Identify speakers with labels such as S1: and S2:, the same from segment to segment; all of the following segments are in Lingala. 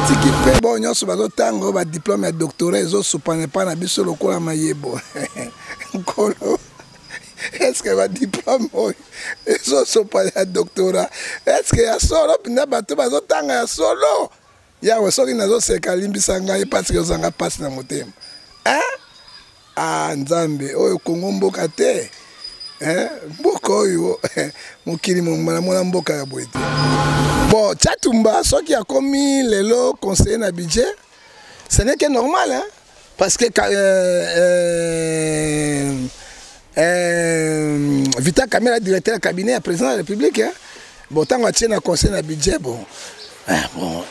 S1: tiki pe bon nyonso bazo tango ba diplôme ya doctorat ezo supane pa na biso lokola mayebo nkolo est-ce que va diplôme ezo supane ya doctorat est-ce que ya solo pina bato bazo tanga ya solo yawe soki nazo seka limbisa ngai parce que ozanga passe na motema nzambe oyo kongo mboka te mboka oyo mokili mona mboka ya boye te. Bon, Tchatumba, ce qui a commis le conseiller na budget, ce n'est que normal, hein? Parce que Vita Kamera, directeur du cabinet, président de la République, hein? Bon, tant qu'on tient un conseil na budget, bon,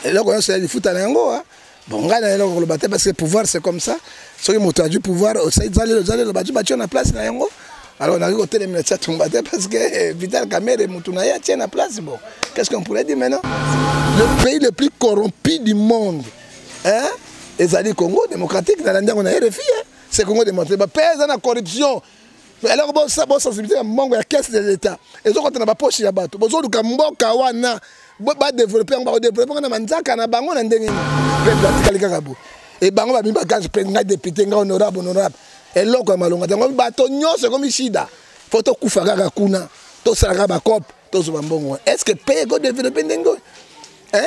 S1: et là, on se dit foot à l'ango, hein? Bon, on a le bâtiment parce que le pouvoir, c'est comme ça. Ceux qui ont du pouvoir, ils allaient le bâtiment, la place, là, alors on a récolté les médecins parce que Vital Kamerhe et Moutounaya tiennent la place. Bon, qu'est-ce qu'on pourrait dire maintenant? Le pays le plus corrompu du monde, hein? Les alliés Congo démocratique, dans l'Indien, on a RFI, hein? C'est Congo démocratique. Mais pays dans la corruption. Alors bon, ça, bon sensibilité, manque la caisse de l'État. Et donc quand on n'a pas poché là-bas, bon, on a mboka wana, ba développer, on va développer, on a manzaka na bango na ndenge. Et bango ba bimba quand je député, honorable. Et là, comme on a bateau, c'est comme ici. Faut que tu fasses kuna, tu saras ba cop, tu sois bon. Est-ce que pays go développer n'engo?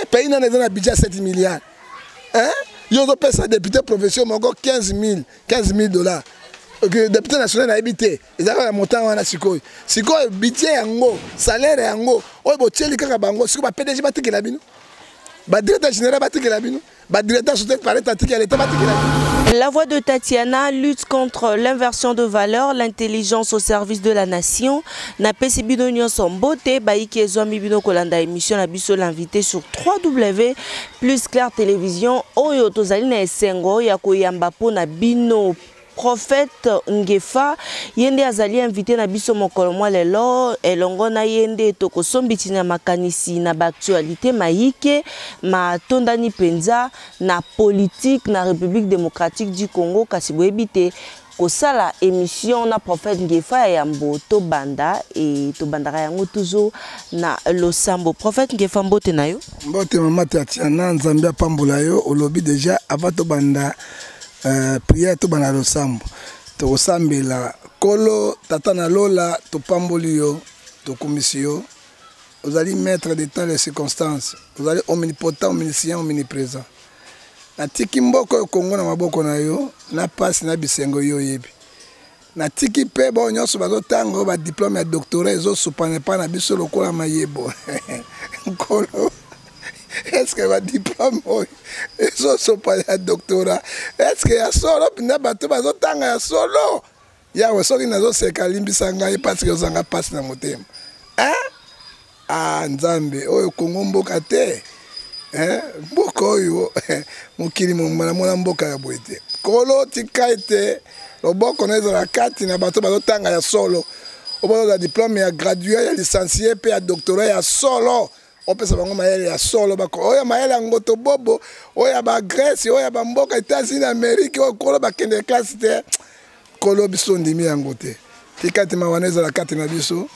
S1: Pays n'a pas budget 7 milliards. Ils ont payé ça député professionnel encore 15 000 $. Le député national a habité. Ils ont un montant en Sikoy. Sikoy budget yango, salaire yango. Oye bo tcheli kaka bango. Sikoy ba PDG ba tiki la bino. Ba directeur général ba tiki la bino. Ba directeur soutien par l'état tiki l'état ba tiki la bino.
S2: La voix de Tatiana lutte contre l'inversion de valeurs, l'intelligence au service de la nation. Na pesi bino nyonso mbote baiki ezwami bino kolanda émission na biso l'invité sur 3W plus Claire Télévision. Oyo tozali na esengo ya koyamba po na bino Prophète Ngefa yende azali invité na biso mokolo mwa lelo elongo na yende tokosombiti na makanisi na actualité maïke ma tondani penza na politique na République démocratique du Congo kasi boyebite kosala émission na Prophète Ngefa ya mbo to banda et to bandara yango toujours na losambo. Prophète Ngefa mbote na yo
S1: mbote mama Tatiana nzambe apambola yo olobi déjà avant to banda prière to bana losambo to osambela kolo tata na lola to pamboli yo to komisio vous allez mettre de temps les circonstances vous allez omnipotent omniscient omniprésent na tiki mboko Kongo na maboko na yo na passe na bisengo yo yebi na tiki pe bo nyonso bazo tango ba diplôme ya doctorat ezo supane pa na biso lokola mayebo nkolo. Est-ce que va diplôme ezo supane ya doctorat est-ce que ya solo pina bato bazo tanga ya solo yawe soki nazo seka limbisa ngai parce que ozanga passe na motema nzambe oyo kongo mboka te mboka oyo mokili mona mboka ya boye te kolo tika ete loboko na ezala kati na bato bazo tanga ya solo oboza diplôme ya gradué ya licencié pe ya doctorat ya solo opesa bango mayele ya solo bako oya mayele ya ngoto bobo oya ba Grèce oya ba mboka États-Unis Amérique oyo kolo bakende classe te kolo biso ndimi yango te tikati mawaneza la kati na biso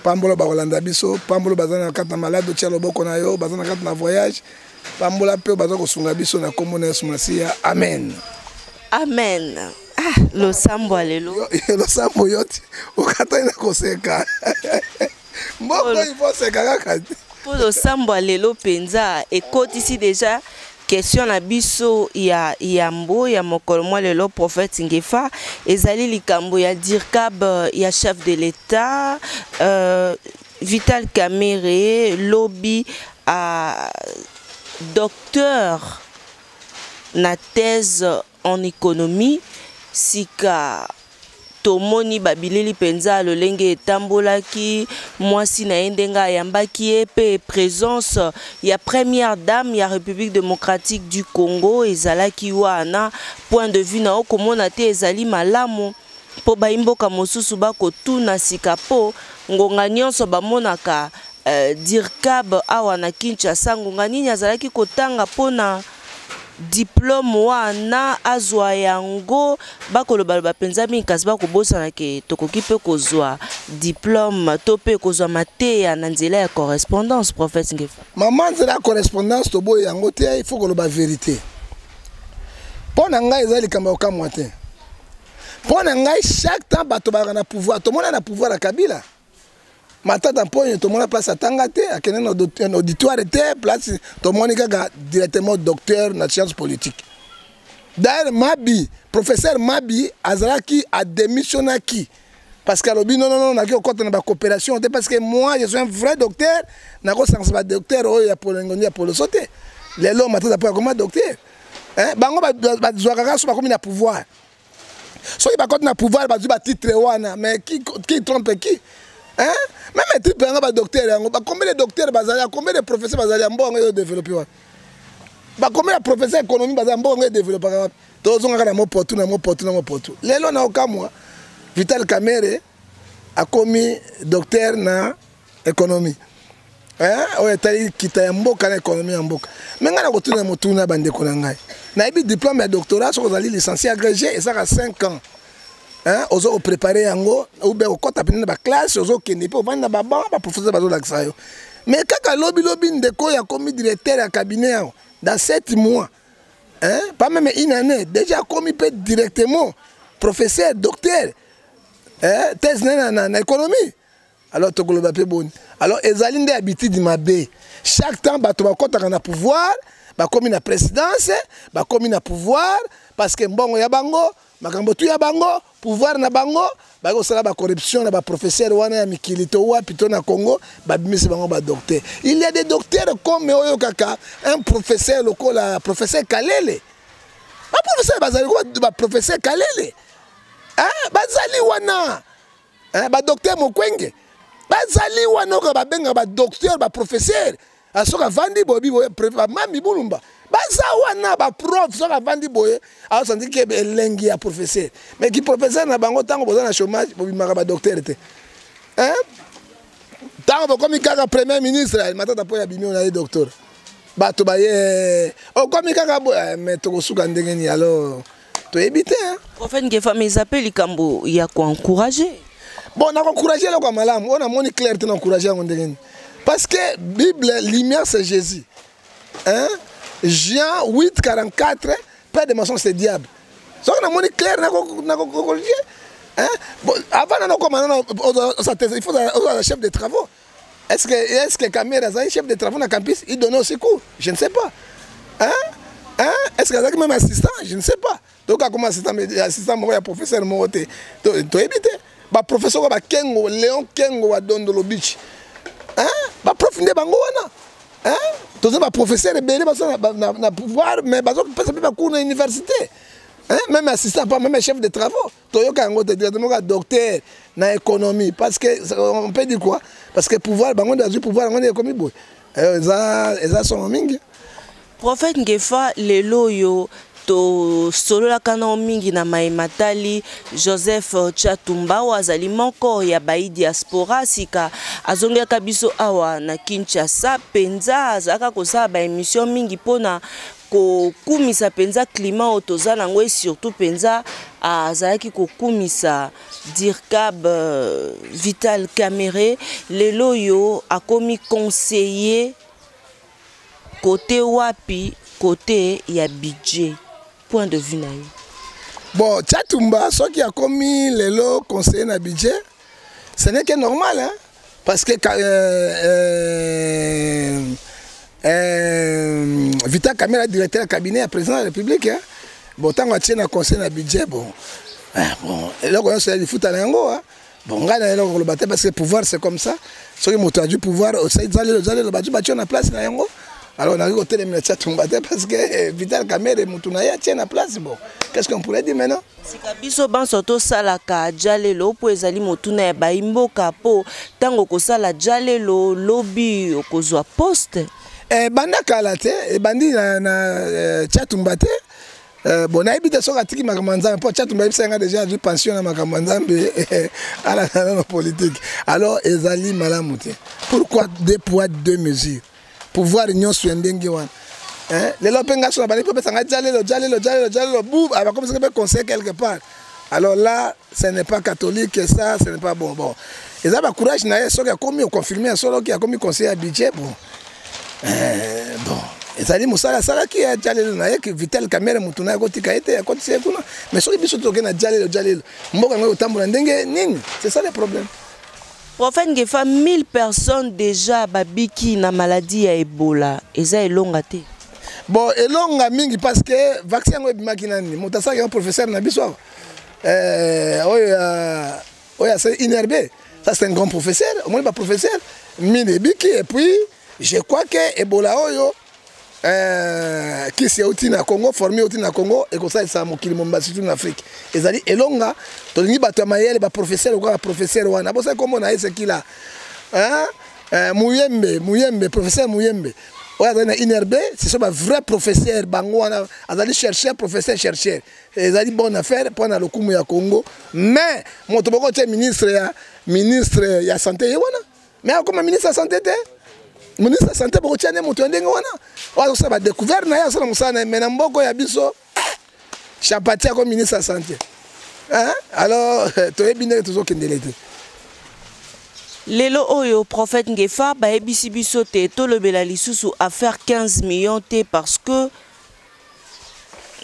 S1: pambolo ba Holanda biso pambolo bazana kati na malade tia loboko na yo bazana kati na voyage pambola pe bazako sunga biso na komona Yesu Masia amen
S2: amen. Lo sambo alelo
S1: lo sambo yote ukata ina koseka mboko ifo seka kaka
S2: pour le sambo alelo penza écoute ici déjà question na biso ya yambo ya mokolo mwa lelo Prophète Ngefa ezali likambo ya DIRCAB ya chef de l'État Vital Kamerhe lobby à docteur na thèse en économie sika tomoni babileli penza lolenge etambolaki mwasi na yendenga yambaki epe présence ya première dame ya République démocratique du Congo ezalaki wana point de vue na okomona te ezali malamu po baimboka mosusu bakotuna sika po ngonga nyonso bamonaka DIRCAB awa na Kinshasa ngonga nini azalaki kotanga pona diplôme wana azwa yango bakoloba bapenza mingi kasi bakobosana ke tokoki mpe kozwa diplôme to mpe kozwa mateya na nzela ya correspondance prophète Ngefa.
S1: Mama nzela ya correspondance toboyi yango te, il faut koloba vérité. Mpo na ngai eza likambo okamwa te. Mpo na ngai chaque temps bato bazalaka na pouvoir, tomona na pouvoir ya Kabila. Matata mponyo tomona place atanga te, akende na auditoire te, place tomoni kaka directement docteur na science politique. D'ailleurs Mabi, professeur Mabi azalaki a démissionnaki parce que alobi non naki okota na ba coopération te parce que moi je suis un vrai docteur, nako sans ba docteur oyo ya polengoni ya poloso te. Lelo matata po comme docteur. Hein, bango ba zwaka so ba komi na pouvoir. So il ba kote na pouvoir ba ba titre wana, mais qui trompe qui? Hein? Même les types de docteurs, combien de docteurs, combien de professeurs ont développé? Combien de professeurs économiques ont développé? Tous ont un mot pour tout, un mot pour tout, un mot pour tout. Les lois n'ont aucun mois. Vital Kamere a commis docteur na économie. Hein? On est allé quitter un mot dans l'économie en bouc. Mais on a retourné mon tour na bande konangai. Na eu diplôme de doctorat, on a licencié agrégé et ça a 5 ans. Hein, ozo préparer yango ou bien au côté appeler na classe ozo kende po vanda ba professeur bazo laksa yo mais kaka lobby ndeko ya commis directeur ya cabinet dans 7 mois hein pas même une année déjà commis peut directement professeur docteur hein thèse na économie alors to koloba pe boni alors ezali nde habitude mabe chaque temps bato ba kota na pouvoir ba commis na présidence ba commis na pouvoir parce que mbongo ya bango makambo tu ya bango pouvoir na bango bako sala ba corruption na ba professeur wana ya mikilito wa pito na Congo ba bimisi bango ba docteur. Il y a des docteurs comme oyo kaka un professeur lokola professeur Kalele. Ba professeur bazali ko ba professeur Kalele. Hein bazali wana. Hein ba docteur Mokwenge. Bazali wana ko ba benga ba docteur ba professeur. Asoka vandi bobi boye mami bulumba. Baza wana ba prof soka vandi boye a senti que elengi ya professeur mais qui professeur na bango tango boza na chômage bobi maka ba docteur te hein tango comme kaka premier ministre matata po ya bimio na docteur bato ba ye o comme kaka mais to kosuka ndenge ni alors to ebite hein
S2: prophète Ngefa mais appelle likambo ya ko encourager
S1: bon na encourager le kwa malamu on a moni clair te na encourager ndenge ni parce que Bible lumière c'est Jésus hein Jean 8:44, père de mensonge c'est diable. Ça on a montré clair hein? Bon, avant il faut un chef de travaux. Est-ce que Kamera a un chef de travaux dans le campus, il donne aussi cours? Je ne sais pas. Hein? Hein? Est-ce qu'il y a même assistant? Je ne sais pas. Donc comme assistant moi professeur moi tu éviter. Ba professeur ba Kengo Léon Kengo wa Dondolo Beach. Hein? Ba prof de bango wana. Hein? Tous les professeurs na pouvoir mais bazo pas cours na université. Hein? Même assistant pas même chef de travaux. Toyoka ngo directement docteur na économie parce que on peut dire quoi? Parce que pouvoir bango dans pouvoir on est comme boy. Eza sont mingi.
S2: Prophète Ngefa lelo yo to solo la kana mingi na maimatali Joseph Chatumba wazali moko ya bai diaspora sika azonga kabiso awa na Kinshasa penza azaka kosa ba émission mingi pona ko kumisa penza climat otoza nango et surtout penza azaki ko kumisa Dirkab Vital Kamere lelo yo akomi conseiller côté wapi côté ya budget. Point de vue naïe.
S1: Bon, Chatumba, ce qui a commis les lots conseillers na budget, ce n'est que normal, hein? Parce que Vital Kamere, directeur du cabinet, est président de la République, hein? Bon, tant qu'on tient un conseil na budget, bon, et là, on se fout à l'ango, hein? Bon, on gagne le bâtiment parce que le pouvoir, c'est comme ça. Ceux qui ont du pouvoir, ils allaient le bâtiment, on a place na l'ango. Alors on a vu côté les Chatumba parce que Vital Kamere Mutunaya tient la place. Bon, qu'est-ce qu'on pourrait dire maintenant?
S2: Si kabiso ban soto salaka jalelo po ezali motuna ya baimboka po tango ko sala jalelo lobby okozwa poste.
S1: Banda kalate bandi na Chatumba te. Bon, na habité sur atiki makamanzambe po Chatumba ibsenga déjà du pension na makamanzambe à la politique. Alors ezali malamu te. Pourquoi 2 poids 2 mesures? Pouvoir union sur ndenge wana Les lopengas sur la banane, peut-être jalelo, boum, elle va comme ça conseiller quelque part. Alors là, ce n'est pas catholique, ça, ce n'est pas bon. Bon. Et ça, le courage, il y a commis confirmé, il a commis conseiller à budget. Bon. Bon. Et ça dit, Moussala, ça qui a jalelo, que Vitel Kamere, Moutouna, Gotika, était à côté de ça. Mais sur les bichons, il y a jalelo. C'est ça le problème.
S2: Prophète Ngefa, 1000 personnes déjà babiki na maladie ya Ebola. Et ça est long à te.
S1: Bon, et long à mingi parce que le vaccin est maquinani. Mon tassa est un professeur na biso. C'est Inerbe. Ça c'est un grand professeur. Au moins pas professeur. Mine biki et puis je crois que Ebola oyo qui c'est aussi na Congo, formé aussi na Congo et comme ça ça mokili momba surtout en Afrique. Et ça dit elonga to ni bato mayele ba professeur ou ba professeur wana. Bon ça comme on a ce qu'il a. Muyembe, professeur Muyembe. Ouais, dans Inerbe, c'est un vrai professeur bango wana, azali chercheur, professeur chercheur. Et ça dit bonne affaire pour na lokumu ya Congo. Mais mon toboko te ministre ya santé wana. Mais comme ministre de santé te ministre de santé pour tiane moto ndenge wana. Wa ça ba découvert na ya sala musana mais na mboko ya biso chapatia comme ministre de santé. Alors to ebine toujours kendelete.
S2: Lelo oyo prophète Ngefa ba ebisi biso te to lobela lisusu à faire 15 millions te parce que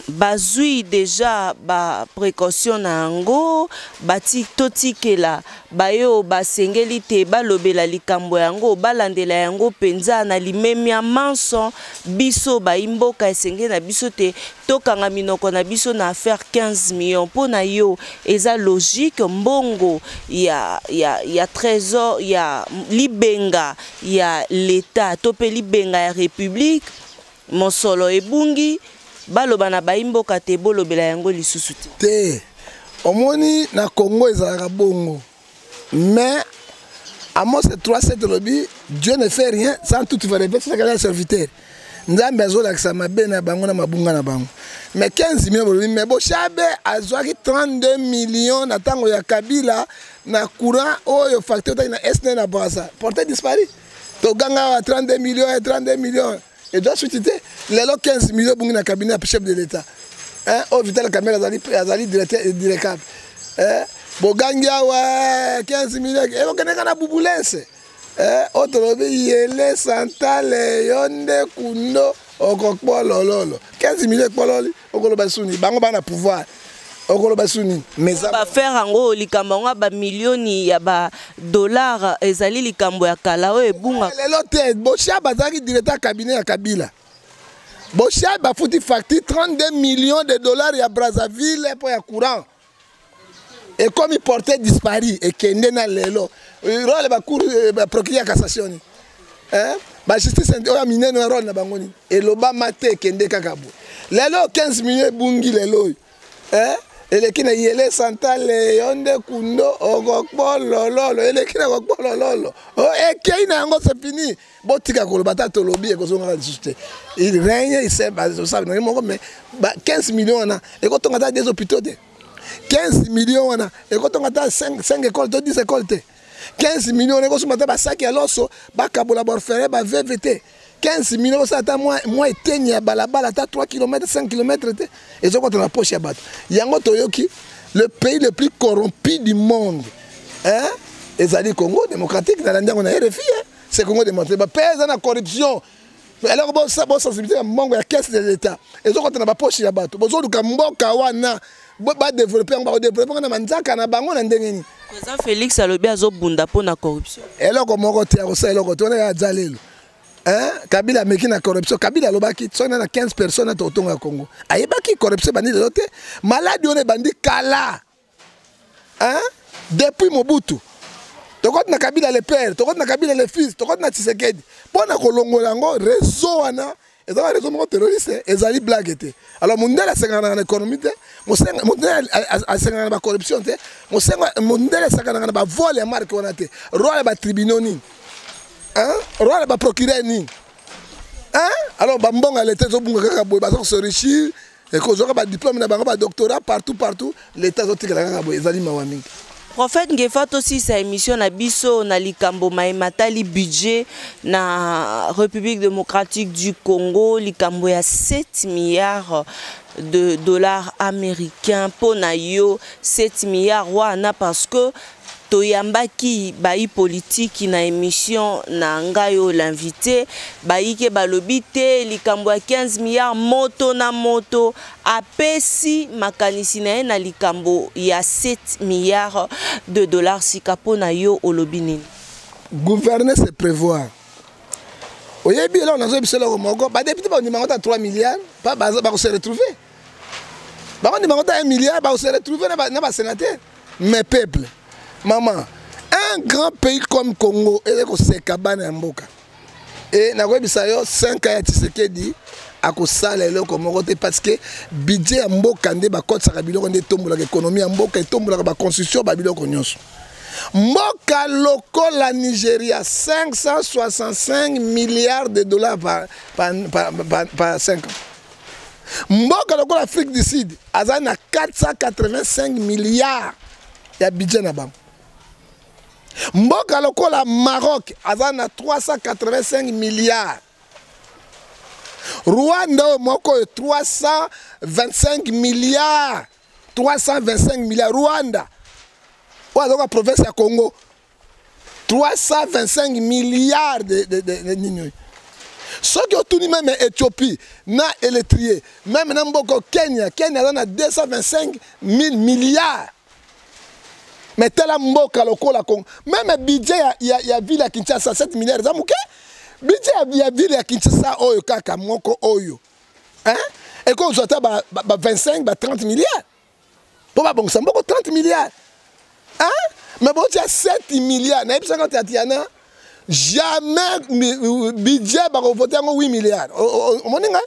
S2: bazui déjà ba précaution na ngo bati totikela bayo basengeli te balobela likambo yango balandela yango penza na limemia manso biso ba imboka esenge na biso te tokanga minoko na biso na faire 15 millions pona yo eza logique mbongo ya trésor ya libenga ya l'état tope libenga ya république mosolo ebungi baloba na baimboka te bolobela yango lisusu
S1: te omoni na Congo ezalaka bongo mais à moi c'est 3-7 lobby Dieu ne fait rien sans tout faire répéter c'est qu'un serviteur nzambe azolakisa mabe na bango na mabunga na bango mais 15 millions mais Bochabe azwaki 32 millions na tango ya Kabila na courant oyo facteur na SN na Brasa porté disparu to ganga 32 millions et doit susciter les 15 millions pour le cabinet chef de l'État. Au Vital Kamere azali directeur. Bogangia ouais 15 millions. Et on connaît kana bubulence. Autre lobi yele santale yonde kundo okokpo lololo. 15 millions pololi okolo basuni bango bana pouvoir. Okolo basuni mais ça
S2: va faire ango likambo nga ba millioni ya ba dollars ezali likambo ya kala o ebunga.
S1: Lelo te Bochaba azali directeur cabinet ya Kabila. Bochaba a foutu facture 32 millions de dollars à Brazzaville pour le courant. Et comme il portait disparu, et qu'il y a lelo, il va procureur à cassation. La justice a miné un rôle dans Bangoni. Et l'Obama te kende kakabo. Lelo 15 millions bungi lelo. Et les qui n'ayele santale yonde kundo ogokbo lololo. Et les qui n'ogokbo lololo. Et qui n'a pas fini. Botika kolobata tolobi et kozonga discuter. Il règne, il sait, mais 15 millions et quand on a des hôpitaux, 15 millions et quand on a 5 écoles, 10 écoles, 15 millions et quand on a 5 écoles, bakabola faire ba VVT. 15 millions ça ta moi etenya balabala ta 3 km 5 km et ça quand on a poche ya bato. Yango toyoki le pays le plus corrompu du monde. Et ça dit Congo démocratique dans l'Indien on a RFI. C'est Congo démontré. Pèse dans la corruption. Alors, bon, ça, bon, sensibilité à mon caisse de l'État. Et donc, quand on n'a pas poche, il y a bateau. Bon, donc, Mboka, Wana, va développer, on va développer, on a manzaka, on a bango, on a ndengeni.
S2: Président Félix Alobi a zobunda pour la corruption.
S1: Et là, comme on retient, on sait, on est à Zalelo. Kabila a mis la corruption. Kabila a lobaki, on a 15 personnes à Totonga Congo. Aïbaki, corruption, bandi de l'autre. Malade, on est bandi Kala. Depuis Mobutu. Tokot na Kabila le père, tokot na Kabila le fils, tokot na Tshisekedi. Pona kolongola ngo réseau wana, ezala réseau mo terroriste, ezali blague te. Alors mondela sengana na économie te, mondela a sengana ba corruption te, mondela sengana na ba vol ya marque wana te. Roi ba tribunaux ni. Roi ba procureur ni. Alors ba mbonga l'état zo bunga kaka boy ba se enrichir et ko zo ba diplôme na bango ba doctorat partout l'état zo tikala kaka boy ezali mawami.
S2: Prophète Ngefato aussi sa émission na biso na likambo matali budget na République démocratique du Congo likambo ya 7 milliards de dollars américains pour na yo 7 milliards wana parce que toyambaki bayi politique na émission na ngayo l'invité bayi ke balobi te likambo ya 15 milliards moto na moto apesi makanisi na na likambo ya 7 milliards de dollars sikapo na yo olobi nini.
S1: Gouverner c'est prévoir. Oyebi là on a besoin de moko ba député ba numéro 3 milliards pas ba se retrouver. Ba numéro 1 milliard ba se retrouver na ba sénateur mais peuple. Maman, un grand pays comme Congo, c'est Kabana Mboka. Et na bisayo 5 ans ya Tshisekedi akosala eloko moko te parce que budget ya mboka nde ba kotsa biloko nde tombola économie ya mboka et tombola ba constitution ba biloko nyonso. Mboka lokola Nigeria 565 milliards de dollars par 5 ans. Mboka lokola Afrique du Sud azana 485 milliards ya budget na bango. Mboka lokola Maroc azana 385 milliards. Rwanda moko 325 milliards. 325 milliards. Rwanda. Ouazoka province ya Congo 325 milliards de nini. Ce qui est tout même Éthiopie, na Érythrée, même na mboko Kenya azana 225 000 milliards. Mais tel mboka lokola Congo, même budget ya ville ya Kinshasa 7 milliards za muke. Budget ya ville ya Kinshasa oyo kaka moko oyo. Hein? Et qu'on soit ba 25 ba 30 milliards. Pour ba bon ça mboko 30 milliards. Hein? Mais bon tu as 7 milliards, na 50 atiana jamais budget ba voter 8 milliards. On moninga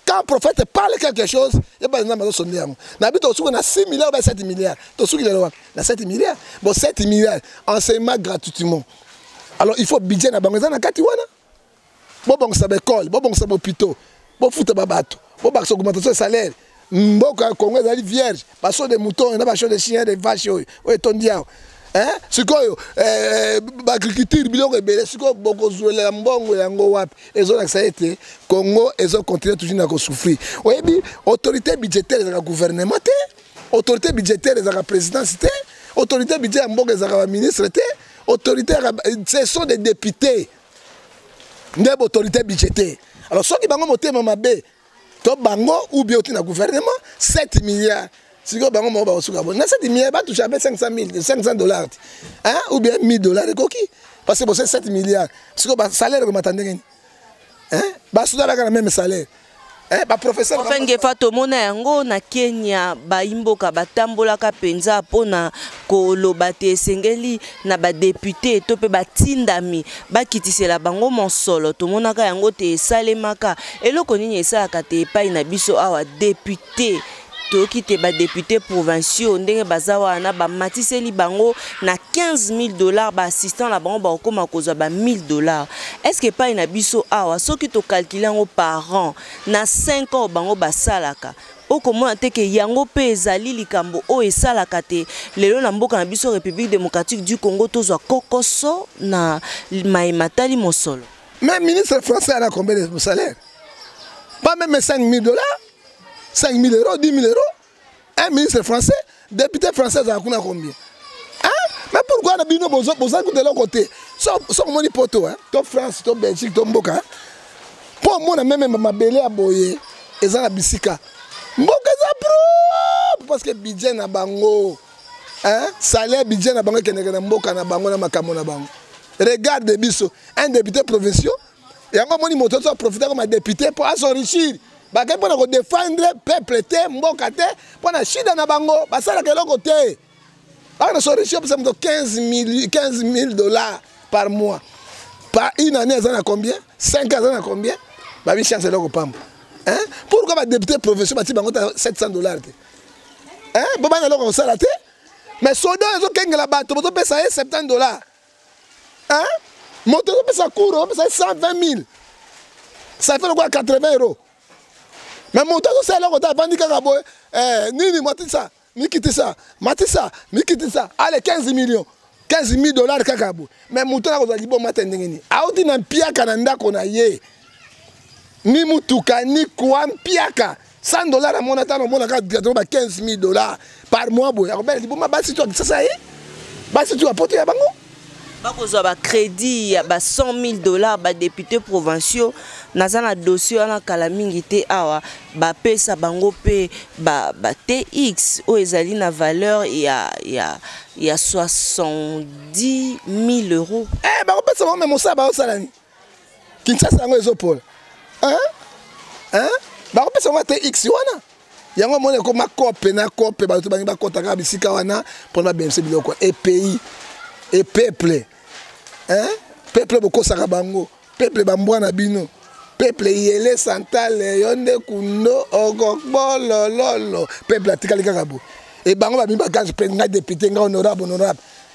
S1: quand le prophète parle quelque chose, il n'y a pas de sonner. On a 6 milliards ou 7 milliards. On a 7 milliards. Bon, 7 milliards, enseignement gratuitement. Alors, il faut budget na bango na katiwana. Bon, ça école, bon, ça hôpital, bon, foot babato, bon, ça augmentation de salaire. Mboka Congo est vierge, parce que des moutons, il y a des des chiens, des vaches, oui, ton diable. Hein? C'est quoi l'agriculture, c'est quoi beaucoup de mbongo yango wapi. Et ça a été Congo, ils ont continué toujours à souffrir. Oui, autorité budgétaire de la gouvernement, autorité budgétaire de la présidence, autorité budgétaire de la ministre, autorité, ce sont des députés. Des autorités budgétaires. Alors, ceux qui ont monté Mamabé, Bango ou bien au gouvernement, 7 milliards. Si vous avez un 7 milliards, vous avez 500 $. Hein? Ou bien 1000 $. Parce que c'est 7 milliards. Si vous avez un salaire, vous m'attendez. Hein? Vous avez le même salaire. Professeur
S2: Ngefato mona yango na Kenya baimboka batambolaka penza pona koloba te esengeli na ba député to pe batindami bakitisela bango monsolo to monaka yango te esalemaka eloko nini esalaka te epai na biso awa député toki te ba député provinciaux ndenge bazawa na ba matiseli bango na 15 000 $, ba assistant la bango ba okoma kozwa ba 1000 $. Est-ce que pas na biso awa soki to calculer ngo par an na 5 ans bango basalaka okomona te ke yango pe ezali likambo o esalaka te lelo na mboka na biso République démocratique du Congo tozwa kokoso na matali mosolo.
S1: Même ministre français a combien de salaire? Pas même 5 000 $. 5 000 €, 10 000 €. Un ministre français, député français, ça a combien? Hein? Mais pourquoi on a besoin de l'autre côté? Sauf mon poto, hein? Top France, top Belgique, top Mboka. Pour moi, même ma belle à boyer, et ça la bisika. Mboka ça pro! Parce que budget na bango. Hein? Salaire budget na bango, qui n'est pas Mboka na bango, na makamo na bango. Regarde des biso, un député provincial, et encore mon moto, ça profite comme un député pour s'enrichir. Pour défendre le peuple, pour la chida na bango, parce que l'autre côté, on a sorti 15 000 $ par mois. Par une année, ça a combien? 5 ans, ça a combien? Bah, oui, chance, c'est l'autre pam. Hein? Pourquoi les députés provinciaux ont 700 $? Hein? Pourquoi ils ont ça? Mais soda, ils ont 15 000 $, ils ont payé 70 $. Hein? Moto, ils ont payé ça court, ils ont payé 120 000. Ça fait quoi? 80 €. Mais mon temps, c'est là qu'on a vendu Kakaboy. Nini, moi, tout ça. mi quitte ça matisa mi quitte ça allez 15 millions 15 000 dollars kakabo mais muto na kozali bo mata ndenge ni auti na mpiaka na ndako na ye ni mutuka ni kwa mpiaka 100 dollars à mon attend mon ka 15 000 dollars par mois boy akobela liboma basi tu ça y est basi tu apporter ya bango
S2: bakozwa ba crédit ya ba 100 000 dollars ba députés provinciaux naza na dossier wana kala mingi te awa ba pesa bango pe ba TX o ezali na valeur ya 70 000 euros
S1: ba pesa mo même ça ba osalani Kinshasa yango ezopol ba pesa mo TX wana yango mone ko makope na kope ba to bangi ba kotaka bisika wana pona BMC biloko et pays et peuple peuple boko saka bango peuple bambwana bino peuple yele santale yonde kundo ogokbolo lolo peuple atikali kakabo et bango ba bimba quand je prends nga député nga honorable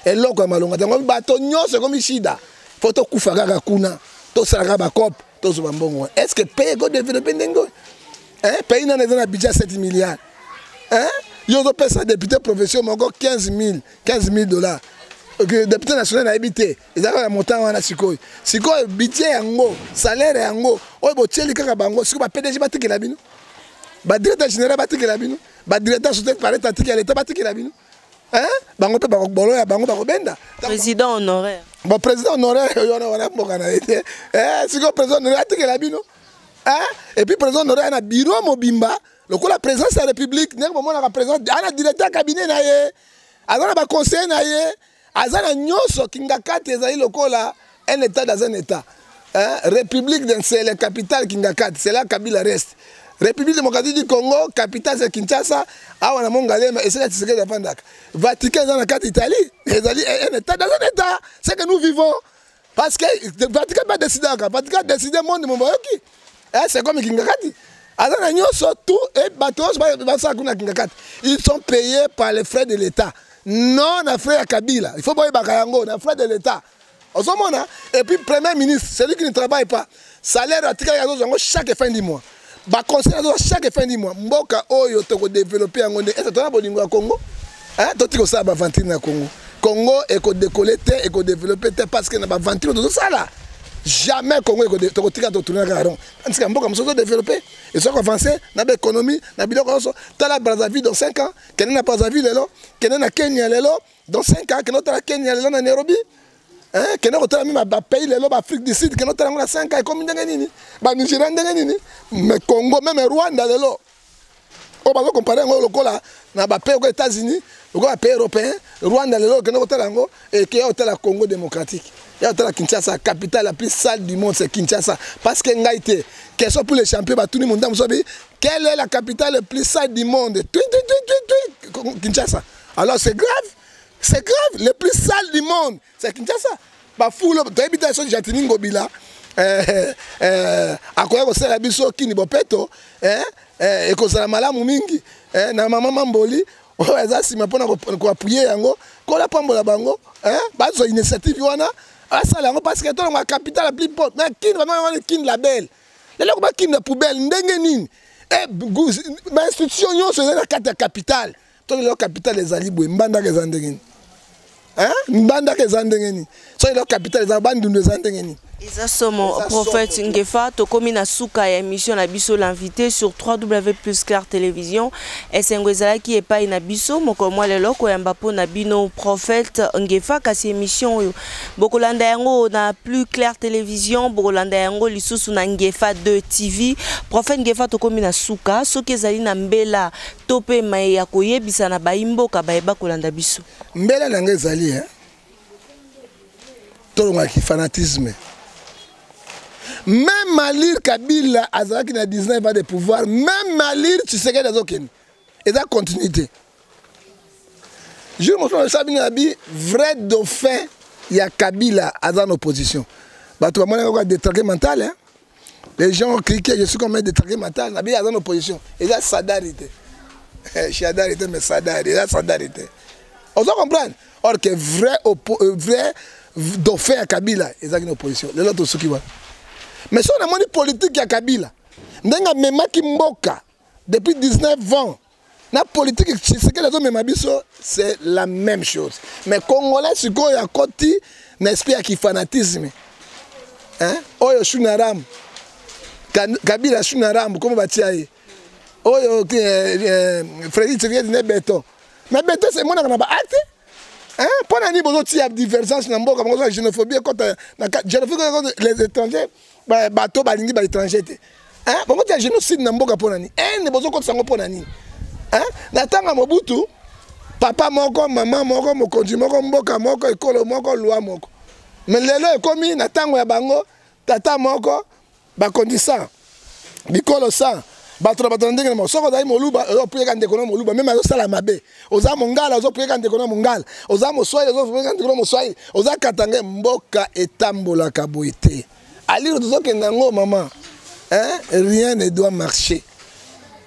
S1: et loko malonga tango bato nyose comme shida photo kufa kaka kuna to saka ba cop to zo bambongo est-ce que pays go développer ndengo pays na na budget 7 milliards yo zo pesa député profession moko 15 000 dollars. Le député national a habité. Ils ont un montant à Sikoy. Sikoy, budget yango, salaire yango. Oh, botieli kaka bango. Sikoy, PDG batiki la bino. Directeur général batiki la bino. Directeur société par l'état l'État batiki la bino. Bango pe bango bolo ya bango bango benda.
S2: Président honoraire.
S1: Bon président honoraire, yo na wana mokana été. Sikoy président honoraire batiki la bino. Et puis président honoraire na bureau mobimba. La présidence de la République, n'est pas la présidence. Ana directeur cabinet na ye. Ana ba conseiller na ye. Azana nyoso Kingakati ezali lokola un état dans un état. République c'est la capitale Kingakati, c'est là Kabila reste. République démocratique du Congo, capitale c'est Kinshasa, awana mongalema et c'est la Tshisekedi Pandaka. Vatican dans la carte Italie, ezali un état dans un état, c'est que nous vivons parce que Vatican pas décidé encore, Vatican décidé monde moboyoki. C'est comme Kingakati. Azana nyoso tout et bateaux ba kuna Kingakati. Ils sont payés par les frais de l'État. Non, na frère Kabila. Il faut pas y bakayango, na frère de l'État. Et puis, premier ministre, celui qui ne travaille pas, salaire à chaque fin du mois. Ba conseil chaque fin du mois. Mboka oyo to développer en Est-ce que tu as bolingo à Congo? Toi, ça va ventile na Congo. Congo est ko décoller et ko développer parce que na ba ventile de ça là. Jamais Congo est ko tika to tourner garon. Parce que mboka mso développer. Ils sont avancés dans l'économie, dans biloko so. Tala Brazzaville dans 5 ans, Kenya na Brazzaville lelo, Kenya na Kenya lelo, dans 5 ans, Kenya na Kenya lelo na Nairobi. Kenya na même ba pays lelo ba Afrique du Sud, Kenya na 5 ans comme ndenge nini. Ba Nigeria ndenge nini. Mais Congo même Rwanda lelo. On va comparer ngo lokola na ba pays aux États-Unis, lokola pays européen, Rwanda lelo Kenya na ngo et Kenya na Congo démocratique. Il y a la Kinshasa, capitale la plus sale du monde, c'est Kinshasa. Parce que Ngaïté, question pour les champions, tout le monde, quelle est la capitale la plus sale du monde? Kinshasa. Alors c'est grave, le plus sale du monde, c'est Kinshasa. Bafoule, tu habites à Jatini Ngobila, à quoi on sait la biso Kini Bopeto, et qu'on s'en a malade mingi, na maman Mamboli, on a si ma pona ko appuyer yango, ko la pambola bango, bazo initiative wana. Parce que la capitale la plus pauvre, mais qui va kin la belle. Les gens qui kin la poubelle, n'engenine. Et l'institution c'est la capitale. Toi la capitale les aliboué, mbanda ke zandengeni. Mbanda ke zandengeni. So la capitale les abandu les zandengeni.
S2: Eza somo prophète Ngefa tokomi na suka ya émission na biso l'invité sur 3W plus Claire Télévision esengwezala ki epai na biso moko mwa lelo ko yamba po na bino prophète Ngefa kasi émission oyo bokolanda yango na plus Claire Télévision bokolanda yango lisusu na Ngefa 2 TV prophète Ngefa tokomi na suka soki ezali na mbela tope mai ya koyebisa na baimboka bayeba kolanda biso
S1: mbela nanga ezali tolonga ki fanatisme. Même Malir Kabila, Azaki na 19 ans de pouvoir, même Malir, tu sais qu'il y a des autres. Et ça continuité. Je me souviens de Sabine Abi, vrai dauphin, il y a Kabila à en opposition. Bah, tu vois, des traqués mentaux. Les gens cliquent, je suis comme un détraqué mental, Nabi à en opposition. Et là, sadarité. Chadarité, mais sadarité, là, sadarité. On doit comprendre. Or que vrai dauphin à Kabila, ils ont une opposition. Les autres, ceux qui voient. Mais si on a monnaie politique à Kabila, Ndenga Memaki Mboka, depuis 19 ans, La politique, ce que les hommes m'habillent, c'est la même chose. Mais Congolais, c'est quoi, il y a côté, n'est-ce pas, qui fanatisme. Hein? Oh, je suis naram. Kabila, je suis naram. Comment va-t-il aller? Oh, Freddy, tu viens de béton. Mais béton, c'est moi qui n'ai pas hâte. Hein? Pour l'année, il y a une divergence dans le monde, la xénophobie contre les étrangers, bateau, les étrangers. Hein? Pourquoi il y a un génocide dans le monde pour l'année? Hein? Les besoins contre ça pour l'année. Hein? Natanga Mobutu, papa moko, maman moko, mokonzi moko, mboka moko, ekolo moko, loi moko. Mais lelo ekomi natango ya bango, tata moko, bakondi sa, bikolo sa, bato ndenge mo soko dai moluba, ozo puyeka ndeko na moluba, même azo sala mabe. Oza mongala, ozo puyeka ndeko na mongala. Oza moswai, ozo puyeka ndeko na moswai. Oza katange mboka etambola kaboite. Ali ozo kendango maman. Hein? Rien ne doit marcher.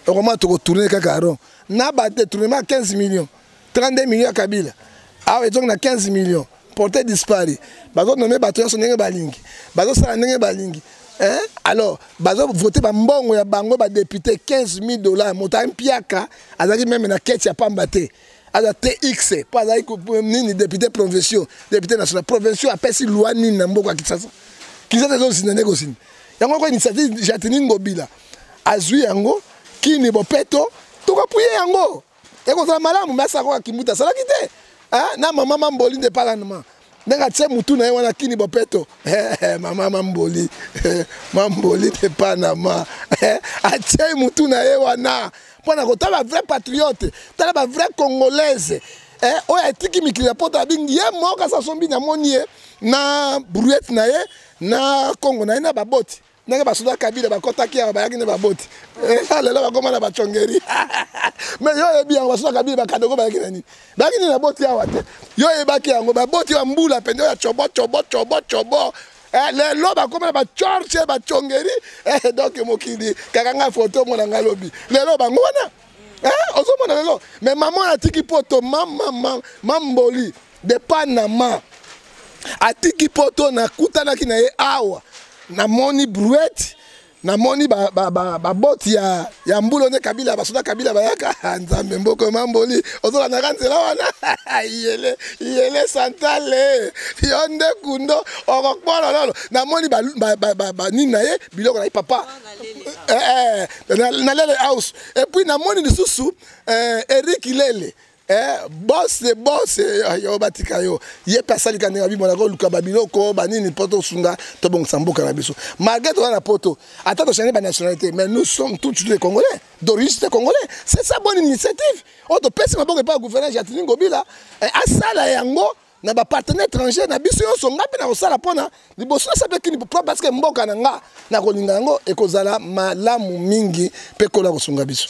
S1: Comment tu retourner kakaron? Nabate tournement 15 millions, 32 millions à Kabila. Ah oui, donc on a 15 millions. Porté disparu. Bazo nommé bato son nenge balingi. Bazo sala nenge balingi. Hein? Alors, bazo voter ba mbongo ya bango ba député $15,000. Mota mpiaka, azaki même na keti ya pambate. Aza TX, pas azaki ni député provincial, député national provincial apesi loi ni na mboko ya Kinshasa. Kinshasa zo sinene ko sin. Yango ko initiative Jatini Ngobila. Azui yango kini bopeto tukapuye yango eko za malamu masa ko kimuta sala kite ah na mama Mamboli de parlement nenga tse mutu na wana kini bopeto mama Mamboli Mamboli de Panama atse mutu na wana pona ko tala vrai patriote tala ba vrai congolaise oya etiki mikili pota bingi ye moka sa sombi na monie na brouette na ye na Congo na ina baboti nanga basoda Kabila bakotaki ya bayaki ne baboti lelo bakoma na bachongeri mais yo ebi yango basoda Kabila bakadoko bayaki nani bayaki na boti awa te yo ebaki yango baboti wa mbula pende ya chobo lelo bakoma na bachorche bachongeri donc mokili kakanga photo mona ngalobi lelo bango wana ozo mona lelo mais maman atiki poto Mamboli de Panama atiki poto na kutanaki na ye awa na moni brouette na moni ba boti ya mbulo ne Kabila basoda Kabila bayaka nzambe mboko Mamboli ozola na kanzela wana yele santale yonde kundo okokpolo lolo na moni ba nina ye biloko na papa na lele house et puis na moni lisusu Eric Lele boss yo batika yo ye pasali kanenga bi mona ko luka babiloko banini poto sunga to bon samboka na biso malgré to na poto attends to changer ba nationalité mais nous sommes tous les Congolais d'origine congolais c'est ça bonne initiative on to pesa maboko pas gouvernement Jatini Ngobila asala yango na ba partenaire étranger na biso yo songa pe na osala pona liboso na sabe kini parce que mboka na nga na kolinga ngo ekozala malamu mingi pe kola kosunga biso.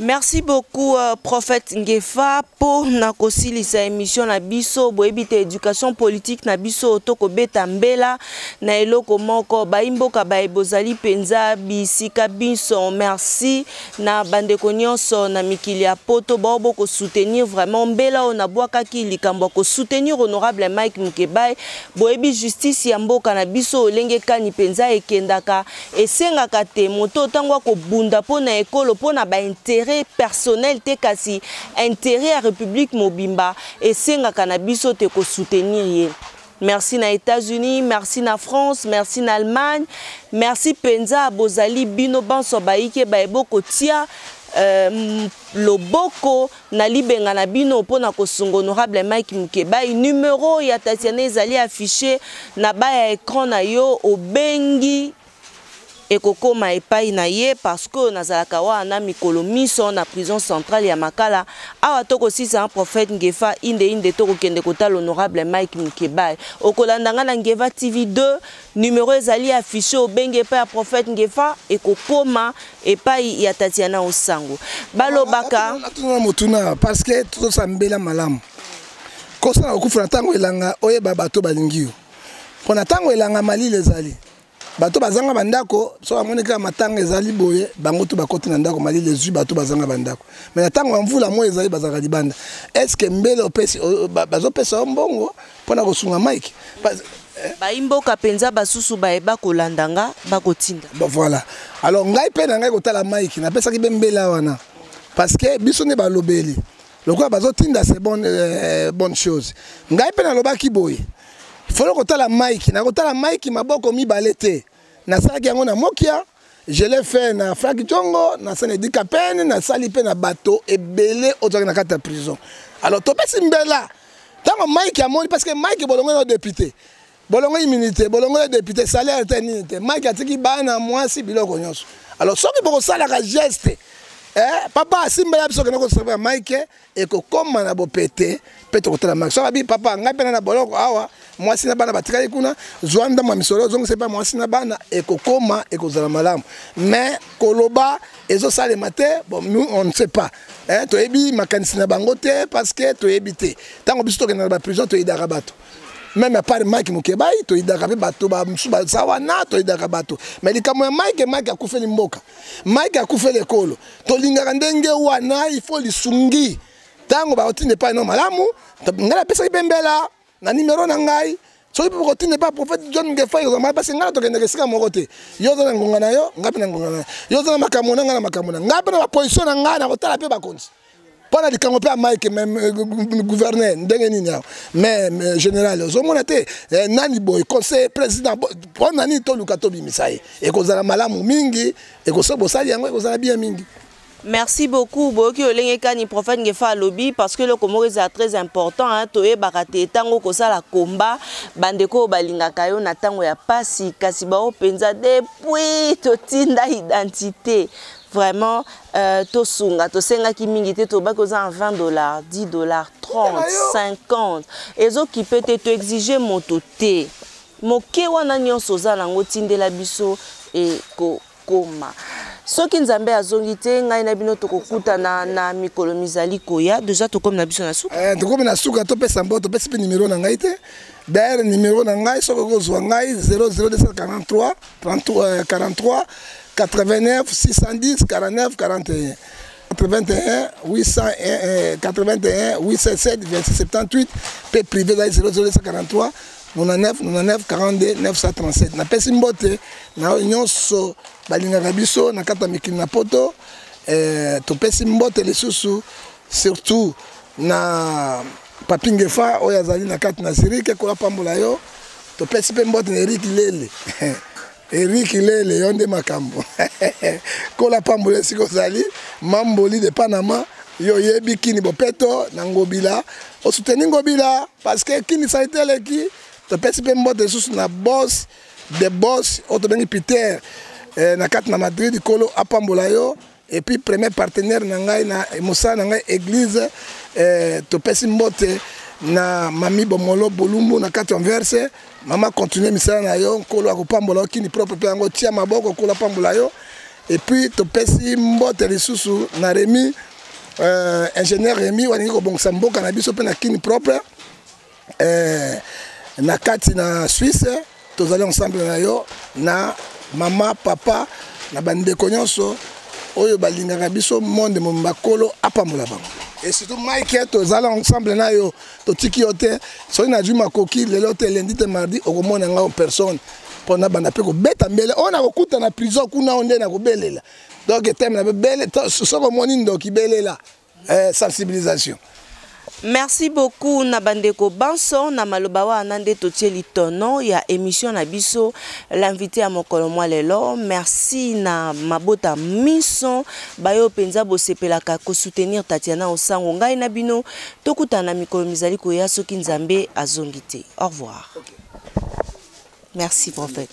S2: Merci beaucoup, prophète Ngefa, pour na kosilisa émission na biso, boebite éducation politique na biso toko beta mbela na eloko moko baimboka baebozali penza bisika biso. Merci na bandeko nyonso na mikili ya poto bobo ko soutenir vraiment mbela on abwaka ki likambo ko soutenir honorable Mike Mukebai boebi justice ya mboka na biso lenge kani penza ekendaka esengaka te moto tangwa ko bunda pona ekolo pona ba intérêt personnel te kasi intérêt à République Mobimba et senga cannabis te ko soutenir ye. Merci na États-Unis, merci na France, merci na Allemagne, merci penza bozali bino banso baike baeboko tia loboko na libenga na bino pona ko sungo honorable Mike Mukebai numéro ya Tatiana ezali affiché na ba ya écran na yo obengi ekokoma epai na ye parce que nazalaka wana mikolo miso na prison centrale ya Makala awa toko sisa un prophète Ngefa inde toko kende kota l'honorable Mike Mukebai okolandanga na Ngeva TV 2 numéro ezali affiché obenge epai ya prophète Ngefa ekokoma epai ya Tatiana Osango balobaka
S1: motuna parce que tout ça mbela malamu kosa okufuna tango elanga oyeba bato balingio pona tango elanga mali lezali bato bazanga bandako so amoneka matanga ezali boye bango to bakoti na ndako mali les bato bazanga bandako mais na tango mvula mo ezali bazanga libanda est-ce que mbele opesi bazo pesa mbongo pona kosunga Mike
S2: baimboka penza basusu baeba kolandanga bakotinda
S1: bon voilà alors ngai pe na ngai kotala Mike na pesa ki bembela wana parce que biso ne ba lobeli lokola bazo tinda c'est bonne chose ngai pe na lobaki boye folo kotala Mike na kotala Mike maboko mibale te na salaki yango na mokia je l'ai fait na Frank Tongo na Sanedi Kapene na sali pe na bateau ebele ozaki na kata prison alors topesi mbela tango Mike amoni parce que Mike bolongo na député bolongo immunité bolongo na député salaire te nini te Mike atiki bana mwasi biloko nyonso alors soki boko sala ka geste papa asimbela biso kena ko servir Mike et ko koma na bopete peto kotala Mike so abi papa ngai pena na boloko awa mwasi na bana batikali kuna zwanda mwa misolo zongo sepa mwasi na bana et ko koma et ko zala malamu mais koloba ezo sale matin bon nous on ne sait pas to ebi makanisi na bango te parce que to ebi te tango biso to kena na prison to idaka bato même à part Mike Mukebai to idaka pe bato ba msuba sawa na to idaka bato mais likambo ya Mike akufeli mboka Mike akufeli ekolo to lingaka ndenge wana il faut lisungi tango ba otine pa no malamu ngala pesa ibembela na numéro na ngai soki po otine pa prophète John Ngefa yo ma parce ngala to kende kesika moko te yo zo na ngonga na yo ngapi na ngonga na yo zo na makambo na ngala makambo na ngapi na position na ngana na kotala pe bakonzi pendant les camps Mike même gouverneur ndenge nini mais général ozomona te nani boy conseil président on nani to lukato bimisaye et kozala malamu mingi et kosobo sali yango kozala bien mingi.
S2: Merci beaucoup boki olenge kani prophète Ngefa lobby parce que le Comore est très important hein toye bakate tango kosala combat bandeko balingaka yo na tango ya pasi kasi ba openza depuis totinda identité vraiment tosunga tosenga ki mingi te to bakoza en $20 $10 30 50 ezo ki peut te exiger moto te moke wana nyonso za nango tindela biso e ko koma soki nzambe azongi te ngai na bino tokokuta na mikolo mizali koya déjà tokomi na biso na suka
S1: tokomi na suka topesa mbo topesa pe numéro na ngai te d'ailleurs numéro na ngai soko kozwa ngai 00243 43 89 610 49 41 81 881 877 26 78 pe privé dans 00243 99 42 937 na pesi mbote na nyonso balingaka biso na kata mikili na poto to pesi mbote lisusu surtout na Papi Ngefa oyo azali na kati na Zurich kola pambola yo to pesi pe mbote na Eric Lele yonde makambo kola pambola siko zali mamboli de Panama yo yebi kini bopeto na ngobila o soutenir ngobila parce que kini ça été leki to pesi pe mbote susu na boss de boss auto bengi Peter na kati na Madrid kolo apambola yo et puis premier partenaire na ngai na Mosa na ngai église to pesi mbote na mami bomolo bolumbu na kati Anverse mama continue misala na yo kolo akopambola kini propre pe yango tia maboko kolo pambola yo et puis to pesi mbote lisusu na Remi ingénieur Remi wani ko bongsa mboka na biso pe na kini propre na kati na Suisse tozali ensemble na yo na mama papa na bandeko nyonso oyo balingaka biso monde mbakolo apambola bango et surtout Mike tozali ensemble na yo totiki yo te soki na juma koki lelo te lundi te mardi okomona nga en personne pona banda pe ko beta mbele ona kokuta na prison kuna onde na kobelela donc thème na bele soko moni ndoki belela sensibilisation.
S2: Merci beaucoup Nabandeko Banson na maloba wana nde totieli tono ya émission na biso l'invité à mokolo mwa lelo. Merci na mabota mission bayo penza bosepelaka ko soutenir Tatiana Osango ngai na bino tokuta na mikolo mizali ko ya soki nzambe azongite. Au revoir. Merci prophète.